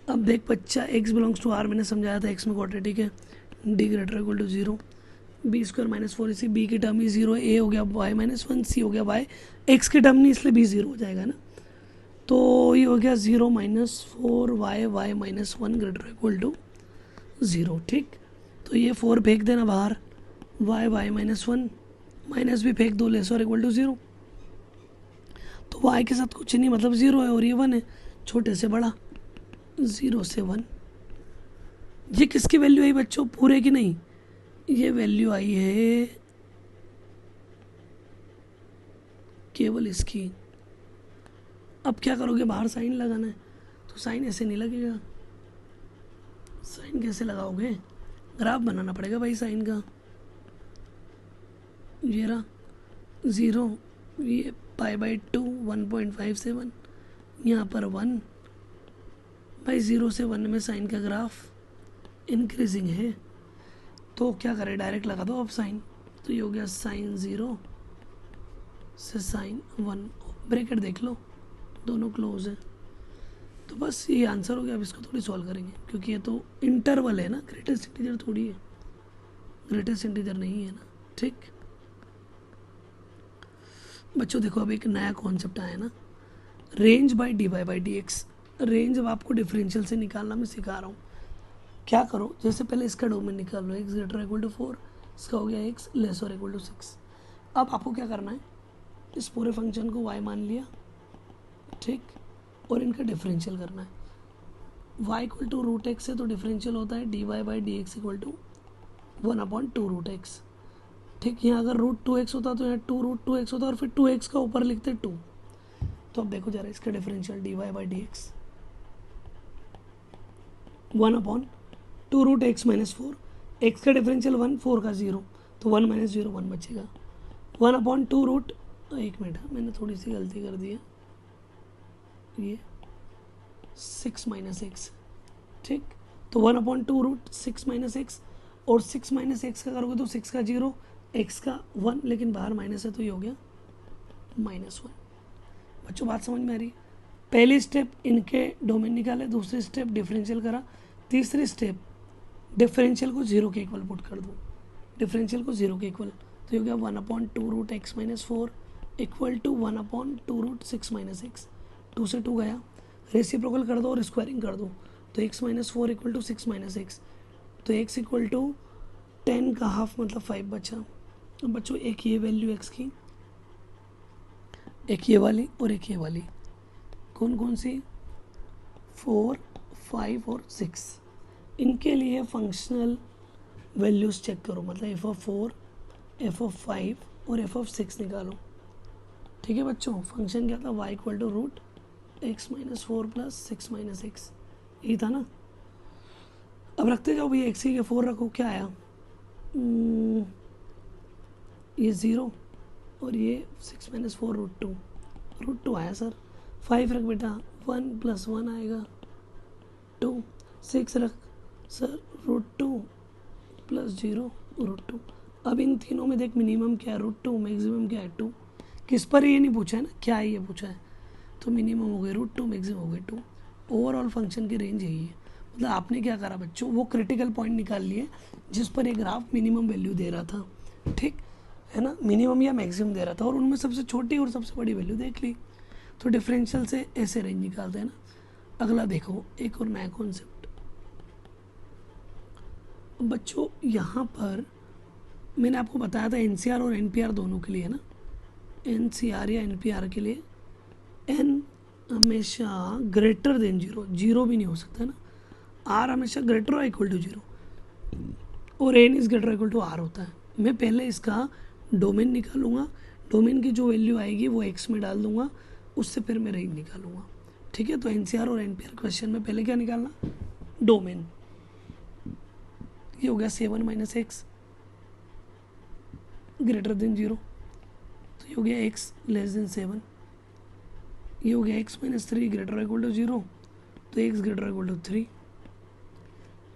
अब देख बच्चा, एक्स बिलोंग्स टू आर मैंने समझाया था, एक्स में क्वाड्रेटिक है, D greater equal to zero, b square minus four, इसी बी की टर्म ही जीरो, ए हो गया वाई माइनस वन, सी हो गया वाई, एक्स की टर्म नहीं इसलिए बी जीरो हो जाएगा ना, तो ये हो गया zero minus four y, y minus one greater equal to zero. ठीक, तो ये फोर फेंक देना बाहर, y y minus one, minus भी फेंक दो, लेस और इक्वल टू ज़ीरो, तो वाई के साथ कुछ नहीं मतलब ज़ीरो है और ये वन है, छोटे से बड़ा, ज़ीरो से वन। ये किसकी वैल्यू आई बच्चों, पूरे की नहीं, ये वैल्यू आई है केवल इसकी। अब क्या करोगे, बाहर साइन लगाना है, तो साइन ऐसे नहीं लगेगा, साइन कैसे लगाओगे, ग्राफ बनाना पड़ेगा भाई साइन का। ये रहा ज़ीरो, ये पाई बाई टू 1.57, यहाँ पर वन, भाई ज़ीरो से वन में साइन का ग्राफ इंक्रीजिंग है, तो क्या करें, डायरेक्ट लगा दो अब साइन, तो ये हो गया साइन ज़ीरो से साइन वन, ब्रैकेट देख लो दोनों क्लोज है, तो बस ये आंसर हो गया। अब इसको थोड़ी सॉल्व करेंगे क्योंकि ये तो इंटरवल है ना, ग्रेटेस्ट इंटीजर थोड़ी है, ग्रेटेस्ट इंटीजर नहीं है ना। ठीक बच्चों, देखो अब एक नया कॉन्सेप्ट आया ना, range by d y by d x. Range अब आपको डिफरेंशियल से निकालना मैं सिखा रहा हूँ। क्या करो, जैसे पहले इसका डोमेन निकाल लो, x greater equal to four, इसका हो गया एक्स लेस और इक्वल टू सिक्स। अब आपको क्या करना है, इस पूरे फंक्शन को वाई मान लिया, ठीक, और इनका डिफरेंशियल करना है। y equal to root x है तो डिफरेंशियल होता है d y by d x equal to 1/2 root x. ठीक, यहाँ अगर रूट टू एक्स होता तो यहाँ टू रूट टू एक्स होता और फिर टू एक्स का ऊपर लिखते टू। तो अब देखो जरा इसका differential d y by d x 1/2 root x minus four, x का डिफरेंशियल वन, फोर का जीरो, तो वन माइनस जीरो वन बचेगा, 1/2 रूट, एक मिनट मैंने थोड़ी सी गलती कर दी है, ये सिक्स माइनस एक्स। ठीक, तो 1/2 रूट सिक्स माइनस एक्स, और सिक्स माइनस एक्स का करोगे तो सिक्स का जीरो, एक्स का वन, लेकिन बाहर माइनस है तो ये हो गया माइनस वन। बच्चों बात समझ में आ रही है? पहली स्टेप इनके डोमेन निकाले, दूसरी स्टेप डिफरेंशियल करा, तीसरी स्टेप डिफरेंशियल को जीरो के इक्वल पुट कर दो, डिफरेंशियल को जीरो के इक्वल, तो ये हो गया 1/2 root x minus four equal to 1/2 root six minus x. Two से टू गया, रेसिप्रोकल कर दो और स्क्वायरिंग कर दो, तो x minus four equal to six minus x, तो एक्स इक्वल टू 10 का हाफ मतलब 5 बचा। अब बच्चों एक ये वैल्यू एक्स की, एक ये वाली और एक ये वाली, कौन कौन सी, 4, 5 और 6, इनके लिए फंक्शनल वैल्यूज़ चेक करो, मतलब एफ ऑफ 4, एफ ऑफ 5 और एफ ऑफ 6 निकालो। ठीक है बच्चों, फंक्शन क्या था, y equal to root x minus four plus six minus x, यही था ना। अब रखते जाओ भैया, एक्स के 4 रखो, क्या आया, ये ज़ीरो और ये six minus four root two आया सर। 5 रख बेटा, 1 + 1 आएगा 2, 6 रख सर, रूट 2 + 0 रूट 2। अब इन तीनों में देख, मिनिमम क्या है रूट 2, मैक्सिमम क्या है 2, किस पर ये नहीं पूछा है ना, क्या है ये पूछा है, तो मिनिमम हो गए रूट 2, मैक्सिमम हो गए 2। ओवरऑल फंक्शन की रेंज यही है। मतलब आपने क्या करा बच्चों, वो क्रिटिकल पॉइंट निकाल लिए जिस पर एक ग्राफ मिनिमम वैल्यू दे रहा था, ठीक है ना, मिनिमम या मैक्सिमम दे रहा था, और उनमें सबसे छोटी और सबसे बड़ी वैल्यू देख ली, तो डिफरेंशियल से ऐसे रेंज निकालते हैं ना। अगला देखो, एक और नया कॉन्सेप्ट बच्चों, यहाँ पर मैंने आपको बताया था एनसीआर और एनपीआर दोनों के लिए ना, एनसीआर या एनपीआर के लिए एन हमेशा ग्रेटर देन जीरो, जीरो भी नहीं हो सकता ना, आर हमेशा ग्रेटर और इक्वल टू जीरो, और n is greater equal to r होता है। मैं पहले इसका डोमेन निकालूंगा, डोमेन की जो वैल्यू आएगी वो एक्स में डाल दूंगा, उससे फिर मैं रेंज निकालूंगा। ठीक है, तो एनसीआर और एनपीआर क्वेश्चन में पहले क्या निकालना, डोमेन। ये हो गया 7 - एक्स ग्रेटर देन जीरो, तो ये हो गया एक्स लेस देन 7। ये हो गया x - 3 greater equal to zero, तो एक्स ग्रेटर इक्वल टू 3।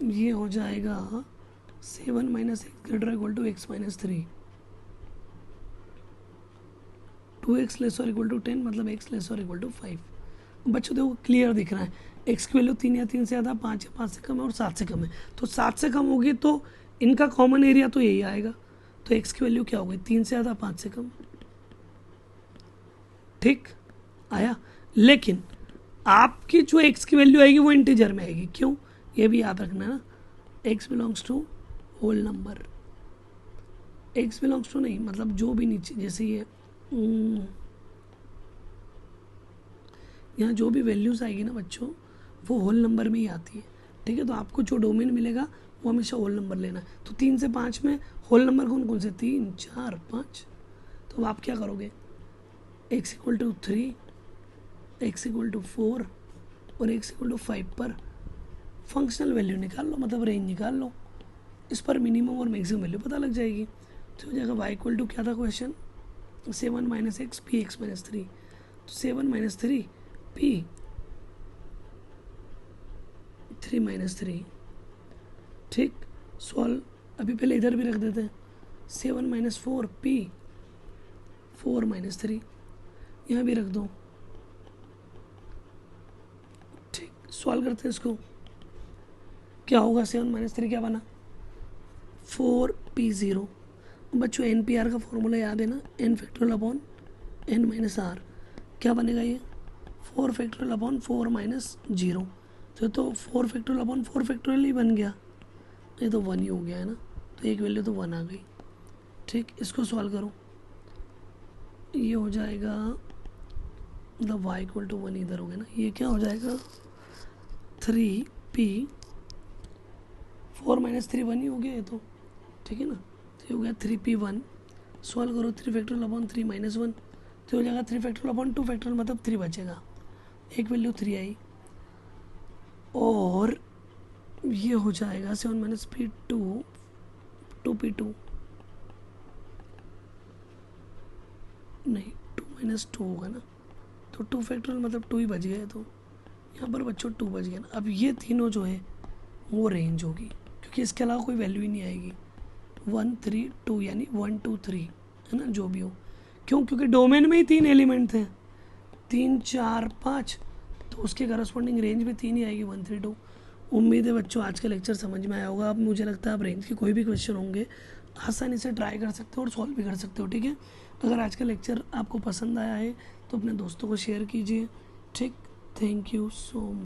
ये हो जाएगा 7 - x greater equal to x - 3, 2x less और इक्वल टू 10 मतलब x लेस और इक्वल टू 5। बच्चों देखो क्लियर दिख रहा है, एक्स की वैल्यू 3 या 3 से ज़्यादा, 5 या 5 से कम है और 7 से कम है। तो 7 से कम होगी तो इनका कॉमन एरिया तो यही आएगा। तो एक्स की वैल्यू क्या होगी, 3 से ज़्यादा 5 से कम। ठीक आया। लेकिन आपकी जो एक्स की वैल्यू आएगी वो इंटीजर में आएगी, क्यों ये भी याद रखना ना, x belongs to whole number. X belongs to नहीं, मतलब जो भी नीचे जैसे ये यहाँ जो भी वैल्यूज़ आएगी ना बच्चों वो होल नंबर में ही आती है। ठीक है, तो आपको जो डोमेन मिलेगा वो हमेशा होल नंबर लेना है। तो 3 से 5 में होल नंबर कौन कौन से, 3 4 5। तो आप क्या करोगे, x equal to 3, x equal to 4 और x इक्वल टू 5 पर फंक्शनल वैल्यू निकाल लो, मतलब रेंज निकाल लो। इस पर मिनिमम और मैक्सिमम वैल्यू पता लग जाएगी। तो हो जाएगा y इक्वल टू क्या था question, 7 minus x P x minus 3। तो 7 माइनस 3 पी 3 माइनस 3। ठीक, सॉल्व। अभी पहले इधर भी रख देते हैं, 7 माइनस 4 पी 4 माइनस 3, यहाँ भी रख दो। ठीक, सॉल्व करते हैं इसको, क्या होगा, 7 माइनस 3 क्या बना, 4p0। बच्चों एन पी आर का फॉर्मूला याद है ना, n factorial upon n minus r. क्या बनेगा ये, 4 फैक्टोरियल अपॉन 4 माइनस 0। तो 4 फैक्टोरियल अपॉन 4 फैक्टोरियल ही बन गया, ये तो 1 ही हो गया है ना, तो एक वैल्यू तो 1 आ गई। ठीक, इसको सॉल्व करो, ये हो जाएगा मतलब y इक्वल टू 1 इधर हो गया ना, ये क्या हो जाएगा 3p 4 माइनस 3 1 ही हो गया ये तो। ठीक है ना, तो ये हो गया 3p1। सॉल्व करो, 3 फैक्टोरियल अपॉन 3 माइनस 1, तो हो जाएगा 3 फैक्टोरियल अपॉन 2 फैक्टोरियल, मतलब 3 बचेगा, एक वैल्यू 3 आई। और ये हो जाएगा 7 माइनस p2 2p2 नहीं 2 माइनस 2 होगा ना, तो 2 फैक्टोरियल मतलब 2 ही बच गया, तो यहाँ पर बच्चों 2 बच गया ना। अब ये तीनों जो है वो रेंज होगी, क्योंकि इसके अलावा कोई वैल्यू ही नहीं आएगी। 1 3 2 यानी 1 2 3 है ना, जो भी हो। क्यों, क्योंकि डोमेन में ही 3 एलिमेंट थे, 3 4 5, तो उसके करस्पॉन्डिंग रेंज भी 3 ही आएगी, 1 3 2। उम्मीद है बच्चों आज का लेक्चर समझ में आया होगा। अब मुझे लगता है आप रेंज के कोई भी क्वेश्चन होंगे आसानी से ट्राई कर सकते हो और सॉल्व भी कर सकते हो। ठीक है, अगर आज का लेक्चर आपको पसंद आया है तो अपने दोस्तों को शेयर कीजिए। ठीक, थैंक यू सो मच।